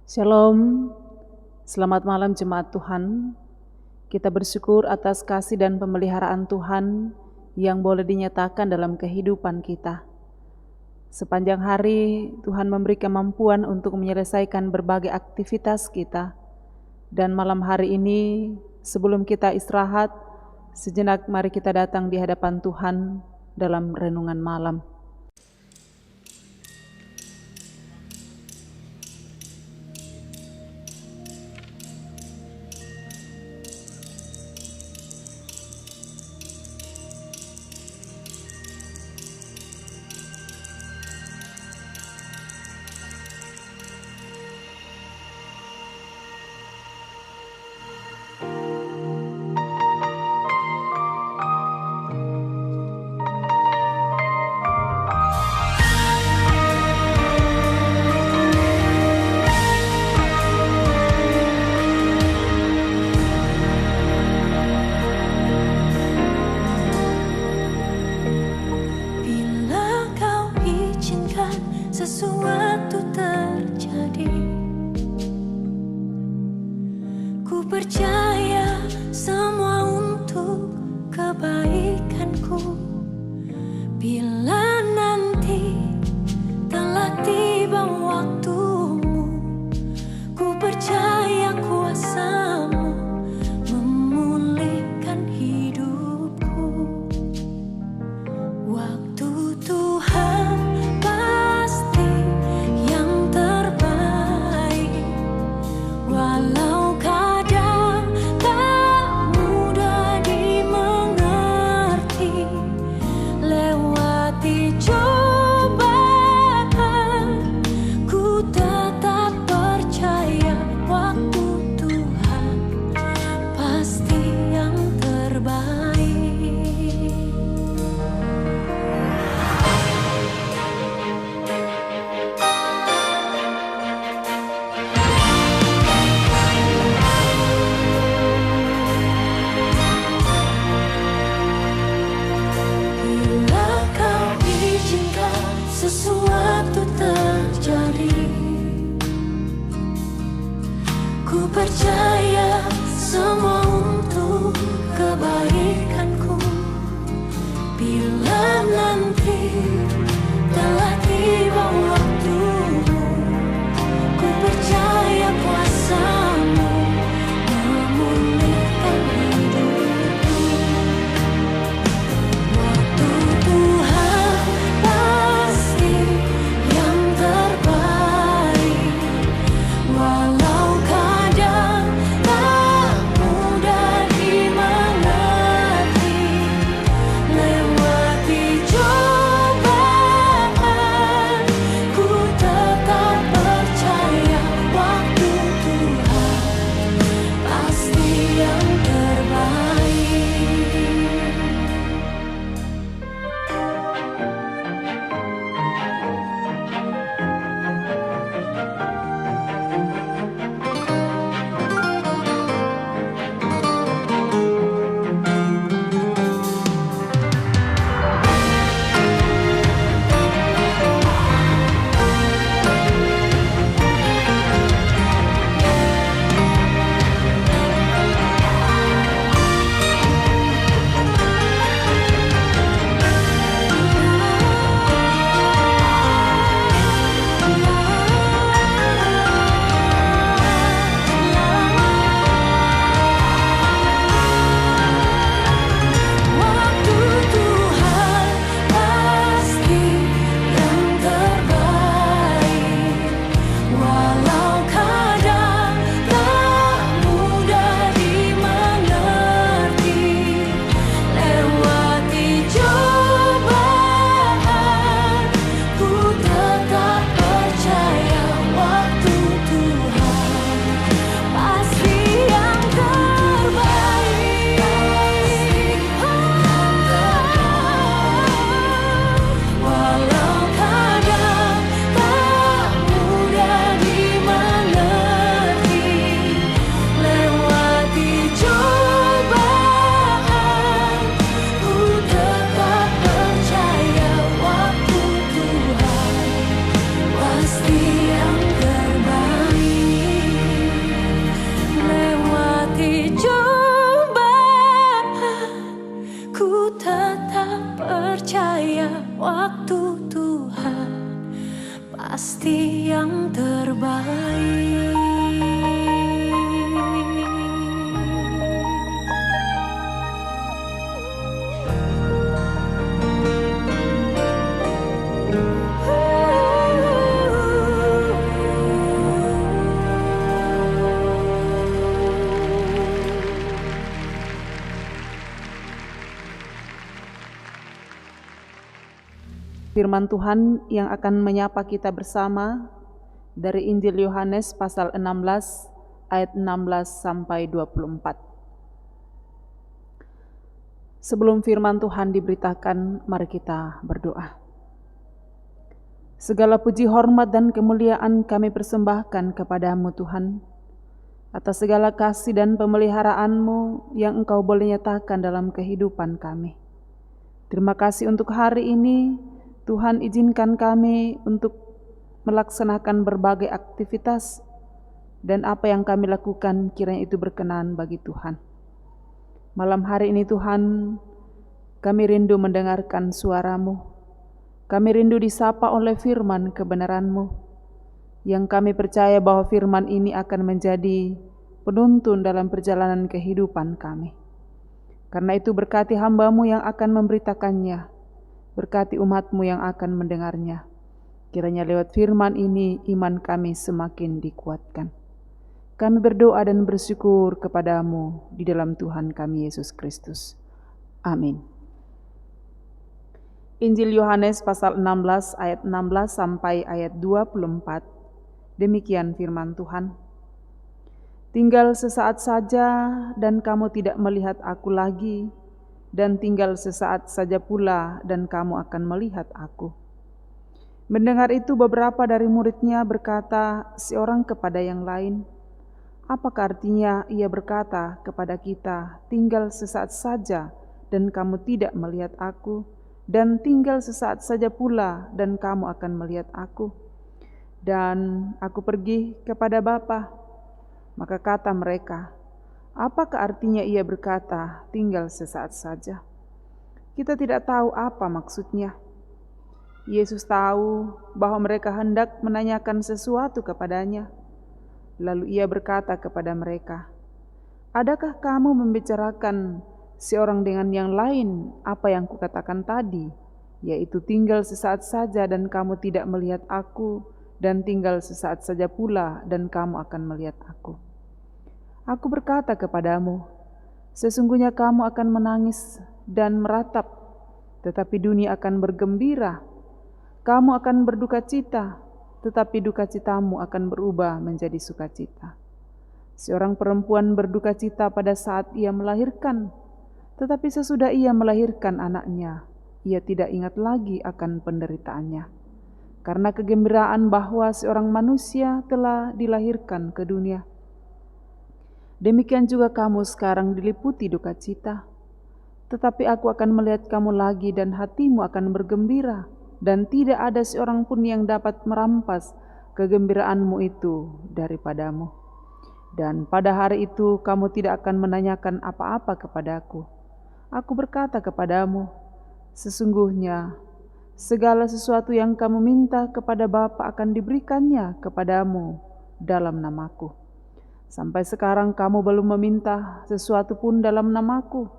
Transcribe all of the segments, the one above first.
Shalom, selamat malam jemaat Tuhan. Kita bersyukur atas kasih dan pemeliharaan Tuhan yang boleh dinyatakan dalam kehidupan kita. Sepanjang hari Tuhan memberi kemampuan untuk menyelesaikan berbagai aktivitas kita. Dan malam hari ini sebelum kita istirahat, sejenak mari kita datang di hadapan Tuhan dalam renungan malam. Sesuatu terjadi, ku percaya semua untuk kebaikanku. Bila nanti telah tiba waktumu, ku percaya kuasa-Mu memulihkan hidupku. Waktu Tuhan sesuatu terjadi, ku percaya semua untuk kebaikanku. Bila nanti telah tiba waktumu, ku percaya kuasa-Mu memulihkan hidupku. Waktu Tuhan pasti yang terbaik, walau kadang tak mudah dimengerti. Lewati cobaan tetap percaya waktu Tuhan pasti yang terbaik. Firman Tuhan yang akan menyapa kita bersama dari Injil Yohanes pasal 16 ayat 16 sampai 24. Sebelum firman Tuhan diberitakan, mari kita berdoa. Segala puji, hormat, dan kemuliaan kami persembahkan kepadamu Tuhan, atas segala kasih dan pemeliharaan-Mu yang Engkau boleh nyatakan dalam kehidupan kami. Terima kasih untuk hari ini. Tuhan, izinkan kami untuk melaksanakan berbagai aktivitas dan apa yang kami lakukan kiranya itu berkenan bagi Tuhan. Malam hari ini Tuhan, kami rindu mendengarkan suara-Mu. Kami rindu disapa oleh firman kebenaran-Mu, yang kami percaya bahwa firman ini akan menjadi penuntun dalam perjalanan kehidupan kami. Karena itu berkati hamba-Mu yang akan memberitakannya, berkati umat-Mu yang akan mendengarnya. Kiranya lewat firman ini iman kami semakin dikuatkan. Kami berdoa dan bersyukur kepadamu di dalam Tuhan kami Yesus Kristus. Amin. Injil Yohanes pasal 16 ayat 16 sampai ayat 24. Demikian firman Tuhan. Tinggal sesaat saja dan kamu tidak melihat aku lagi, dan tinggal sesaat saja pula dan kamu akan melihat aku. Mendengar itu beberapa dari muridnya berkata seorang kepada yang lain, apakah artinya ia berkata kepada kita, tinggal sesaat saja dan kamu tidak melihat aku, dan tinggal sesaat saja pula dan kamu akan melihat aku, dan aku pergi kepada Bapa. Maka kata mereka, apakah artinya ia berkata, tinggal sesaat saja? Kita tidak tahu apa maksudnya. Yesus tahu bahwa mereka hendak menanyakan sesuatu kepadanya. Lalu ia berkata kepada mereka, adakah kamu membicarakan seorang dengan yang lain apa yang kukatakan tadi, yaitu tinggal sesaat saja dan kamu tidak melihat aku, dan tinggal sesaat saja pula dan kamu akan melihat aku. Aku berkata kepadamu, sesungguhnya kamu akan menangis dan meratap, tetapi dunia akan bergembira. Kamu akan berduka cita, tetapi duka citamu akan berubah menjadi sukacita. Seorang perempuan berduka cita pada saat ia melahirkan, tetapi sesudah ia melahirkan anaknya, ia tidak ingat lagi akan penderitaannya, karena kegembiraan bahwa seorang manusia telah dilahirkan ke dunia. Demikian juga kamu sekarang diliputi duka cita, tetapi aku akan melihat kamu lagi dan hatimu akan bergembira, dan tidak ada seorang pun yang dapat merampas kegembiraanmu itu daripadamu. Dan pada hari itu kamu tidak akan menanyakan apa-apa kepadaku. Aku berkata kepadamu, sesungguhnya segala sesuatu yang kamu minta kepada Bapa akan diberikannya kepadamu dalam namaku. Sampai sekarang kamu belum meminta sesuatu pun dalam namaku.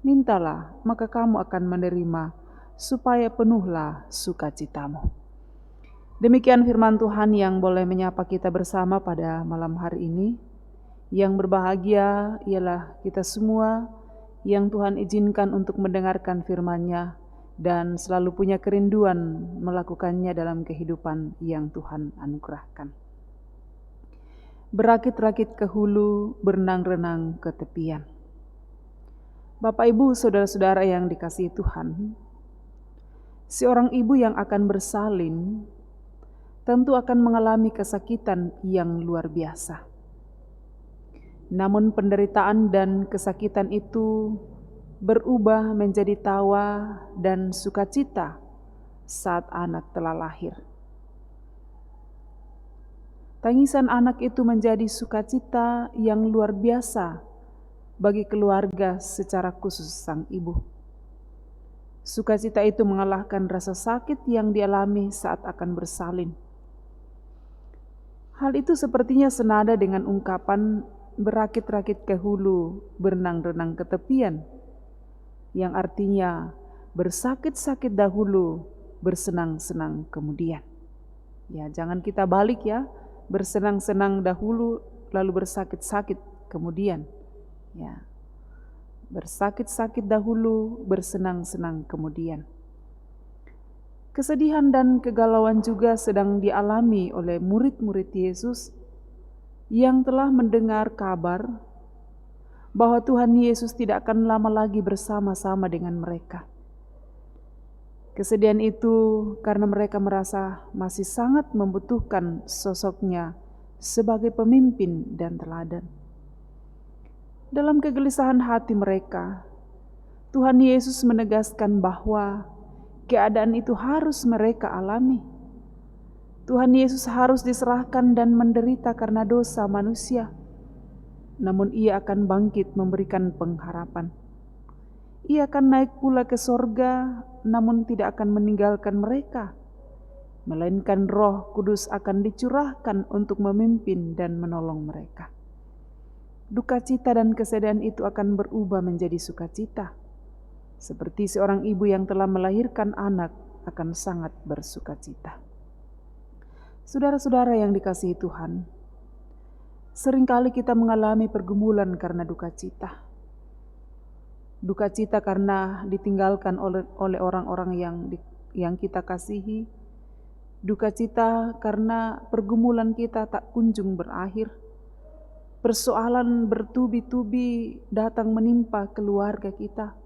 Mintalah, maka kamu akan menerima, supaya penuhlah sukacitamu. Demikian firman Tuhan yang boleh menyapa kita bersama pada malam hari ini. Yang berbahagia ialah kita semua yang Tuhan izinkan untuk mendengarkan firman-Nya dan selalu punya kerinduan melakukannya dalam kehidupan yang Tuhan anugerahkan. Berakit-rakit ke hulu, berenang-renang ke tepian. Bapak, Ibu, saudara-saudara yang dikasihi Tuhan, seorang ibu yang akan bersalin tentu akan mengalami kesakitan yang luar biasa. Namun penderitaan dan kesakitan itu berubah menjadi tawa dan sukacita saat anak telah lahir. Tangisan anak itu menjadi sukacita yang luar biasa bagi keluarga, secara khusus sang ibu. Sukacita itu mengalahkan rasa sakit yang dialami saat akan bersalin. Hal itu sepertinya senada dengan ungkapan berakit-rakit ke hulu, berenang-renang ke tepian, yang artinya bersakit-sakit dahulu, bersenang-senang kemudian. Ya, jangan kita balik ya, bersenang-senang dahulu lalu bersakit-sakit kemudian. Ya. Bersakit-sakit dahulu, bersenang-senang kemudian. Kesedihan dan kegalauan juga sedang dialami oleh murid-murid Yesus yang telah mendengar kabar bahwa Tuhan Yesus tidak akan lama lagi bersama-sama dengan mereka. Kesedihan itu karena mereka merasa masih sangat membutuhkan sosoknya sebagai pemimpin dan teladan. Dalam kegelisahan hati mereka, Tuhan Yesus menegaskan bahwa keadaan itu harus mereka alami. Tuhan Yesus harus diserahkan dan menderita karena dosa manusia. Namun Ia akan bangkit memberikan pengharapan. Ia akan naik pula ke sorga, namun tidak akan meninggalkan mereka. Melainkan Roh Kudus akan dicurahkan untuk memimpin dan menolong mereka. Duka cita dan kesedihan itu akan berubah menjadi sukacita. Seperti seorang ibu yang telah melahirkan anak akan sangat bersukacita. Saudara-saudara yang dikasihi Tuhan, seringkali kita mengalami pergumulan karena duka cita. Duka cita karena ditinggalkan oleh orang-orang yang kita kasihi. Duka cita karena pergumulan kita tak kunjung berakhir. Persoalan bertubi-tubi datang menimpa keluarga kita.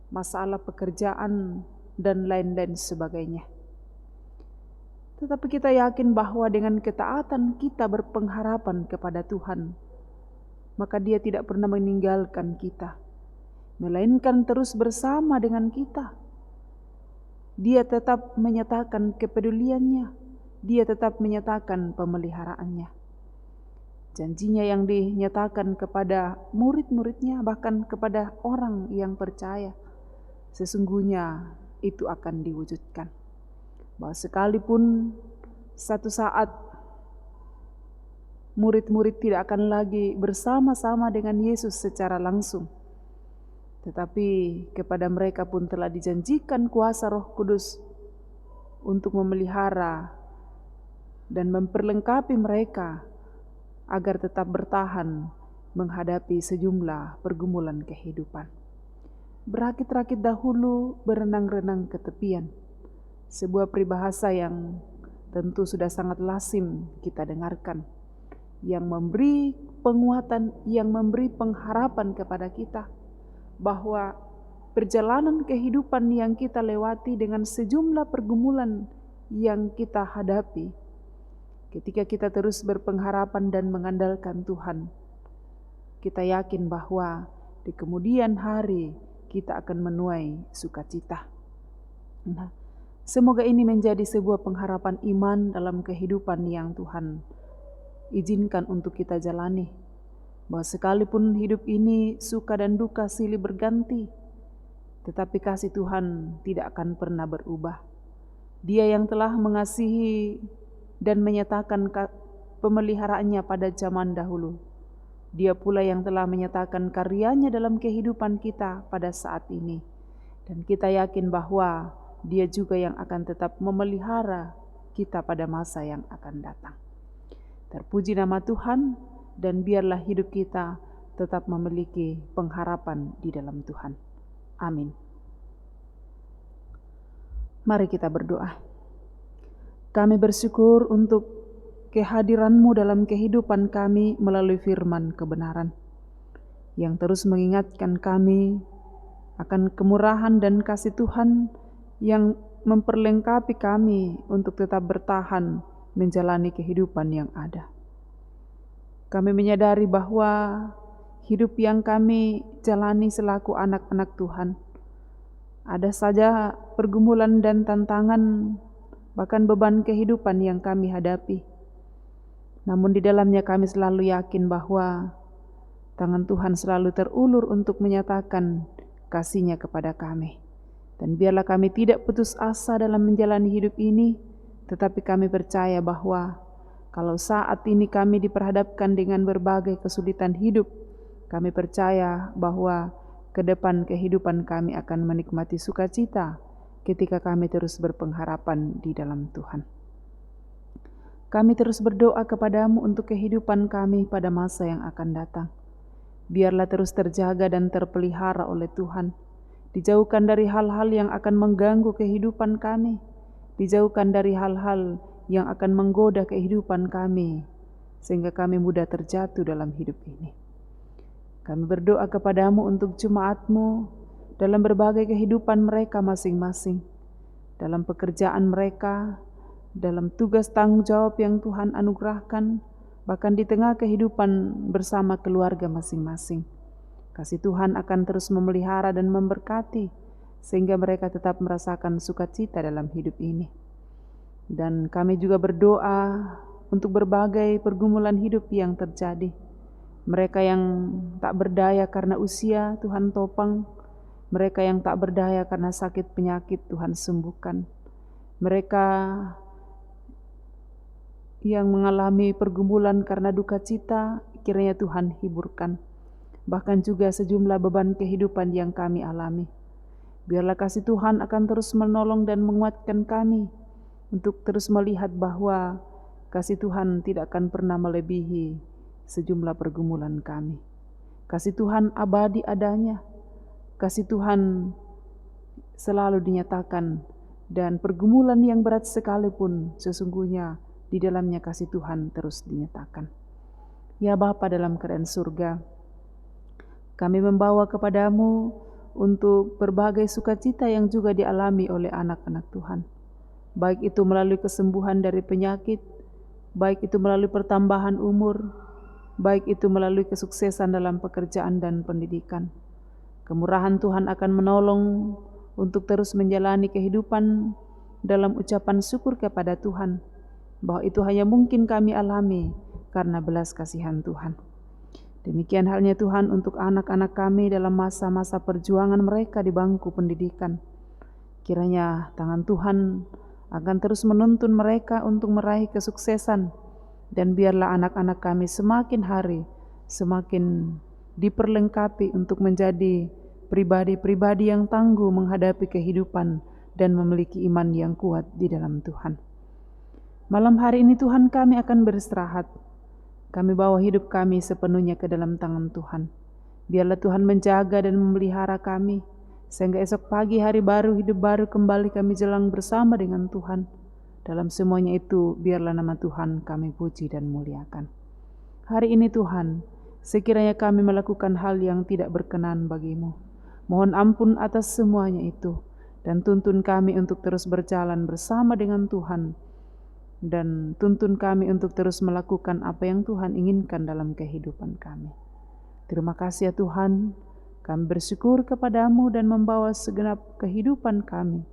Masalah pekerjaan, dan lain-lain sebagainya. Tetapi kita yakin bahwa dengan ketaatan kita berpengharapan kepada Tuhan, maka Dia tidak pernah meninggalkan kita, melainkan terus bersama dengan kita. Dia tetap menyatakan kepeduliannya, Dia tetap menyatakan pemeliharaannya. Janjinya yang dinyatakan kepada murid-muridnya, bahkan kepada orang yang percaya, sesungguhnya itu akan diwujudkan. Bahwa sekalipun satu saat murid-murid tidak akan lagi bersama-sama dengan Yesus secara langsung, tetapi kepada mereka pun telah dijanjikan kuasa Roh Kudus untuk memelihara dan memperlengkapi mereka agar tetap bertahan menghadapi sejumlah pergumulan kehidupan. Berakit-rakit dahulu, berenang-renang ke tepian. Sebuah peribahasa yang tentu sudah sangat lazim kita dengarkan, yang memberi penguatan, yang memberi pengharapan kepada kita bahwa perjalanan kehidupan yang kita lewati dengan sejumlah pergumulan yang kita hadapi, ketika kita terus berpengharapan dan mengandalkan Tuhan, kita yakin bahwa di kemudian hari kita akan menuai sukacita. Nah, semoga ini menjadi sebuah pengharapan iman dalam kehidupan yang Tuhan izinkan untuk kita jalani. Bahwa sekalipun hidup ini suka dan duka silih berganti, tetapi kasih Tuhan tidak akan pernah berubah. Dia yang telah mengasihi dan menyatakan pemeliharaannya pada zaman dahulu, Dia pula yang telah menyatakan karyanya dalam kehidupan kita pada saat ini. Dan kita yakin bahwa Dia juga yang akan tetap memelihara kita pada masa yang akan datang. Terpuji nama Tuhan, dan biarlah hidup kita tetap memiliki pengharapan di dalam Tuhan. Amin. Mari kita berdoa. Kami bersyukur untuk kehadiran-Mu dalam kehidupan kami melalui firman kebenaran, yang terus mengingatkan kami akan kemurahan dan kasih Tuhan yang memperlengkapi kami untuk tetap bertahan menjalani kehidupan yang ada. Kami menyadari bahwa hidup yang kami jalani selaku anak-anak Tuhan, ada saja pergumulan dan tantangan, bahkan beban kehidupan yang kami hadapi. Namun di dalamnya kami selalu yakin bahwa tangan Tuhan selalu terulur untuk menyatakan kasih-Nya kepada kami. Dan biarlah kami tidak putus asa dalam menjalani hidup ini, tetapi kami percaya bahwa kalau saat ini kami diperhadapkan dengan berbagai kesulitan hidup, kami percaya bahwa ke depan kehidupan kami akan menikmati sukacita ketika kami terus berpengharapan di dalam Tuhan. Kami terus berdoa kepadamu untuk kehidupan kami pada masa yang akan datang. Biarlah terus terjaga dan terpelihara oleh Tuhan. Dijauhkan dari hal-hal yang akan mengganggu kehidupan kami. Dijauhkan dari hal-hal yang akan menggoda kehidupan kami, sehingga kami mudah terjatuh dalam hidup ini. Kami berdoa kepadamu untuk jemaat-mu dalam berbagai kehidupan mereka masing-masing, dalam pekerjaan mereka, dalam tugas tanggung jawab yang Tuhan anugerahkan, bahkan di tengah kehidupan bersama keluarga masing-masing. Kasih Tuhan akan terus memelihara dan memberkati, sehingga mereka tetap merasakan sukacita dalam hidup ini. Dan kami juga berdoa untuk berbagai pergumulan hidup yang terjadi. Mereka yang tak berdaya karena usia, Tuhan topang. Mereka yang tak berdaya karena sakit penyakit, Tuhan sembuhkan. Mereka yang mengalami pergumulan karena duka cita, kiranya Tuhan hiburkan. Bahkan juga sejumlah beban kehidupan yang kami alami. Biarlah kasih Tuhan akan terus menolong dan menguatkan kami untuk terus melihat bahwa kasih Tuhan tidak akan pernah melebihi sejumlah pergumulan kami. Kasih Tuhan abadi adanya, kasih Tuhan selalu dinyatakan, dan pergumulan yang berat sekalipun sesungguhnya di dalamnya kasih Tuhan terus dinyatakan. Ya Bapa dalam kerajaan surga, kami membawa kepadamu untuk berbagai sukacita yang juga dialami oleh anak-anak Tuhan. Baik itu melalui kesembuhan dari penyakit, baik itu melalui pertambahan umur, baik itu melalui kesuksesan dalam pekerjaan dan pendidikan. Kemurahan Tuhan akan menolong untuk terus menjalani kehidupan dalam ucapan syukur kepada Tuhan, bahwa itu hanya mungkin kami alami karena belas kasihan Tuhan. Demikian halnya Tuhan untuk anak-anak kami dalam masa-masa perjuangan mereka di bangku pendidikan. Kiranya tangan Tuhan akan terus menuntun mereka untuk meraih kesuksesan, dan biarlah anak-anak kami semakin hari semakin diperlengkapi untuk menjadi pribadi-pribadi yang tangguh menghadapi kehidupan dan memiliki iman yang kuat di dalam Tuhan. Malam hari ini Tuhan, kami akan beristirahat. Kami bawa hidup kami sepenuhnya ke dalam tangan Tuhan. Biarlah Tuhan menjaga dan memelihara kami, sehingga esok pagi hari baru, hidup baru kembali kami jelang bersama dengan Tuhan. Dalam semuanya itu, biarlah nama Tuhan kami puji dan muliakan. Hari ini Tuhan, sekiranya kami melakukan hal yang tidak berkenan bagimu, mohon ampun atas semuanya itu, dan tuntun kami untuk terus berjalan bersama dengan Tuhan, dan tuntun kami untuk terus melakukan apa yang Tuhan inginkan dalam kehidupan kami. Terima kasih ya Tuhan, kami bersyukur kepadamu dan membawa segenap kehidupan kami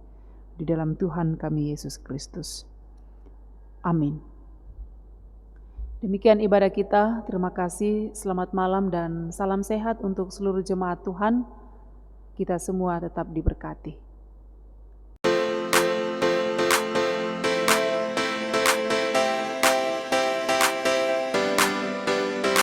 di dalam Tuhan kami Yesus Kristus. Amin. Demikian ibadah kita, terima kasih, selamat malam dan salam sehat untuk seluruh jemaat Tuhan. Kita semua tetap diberkati.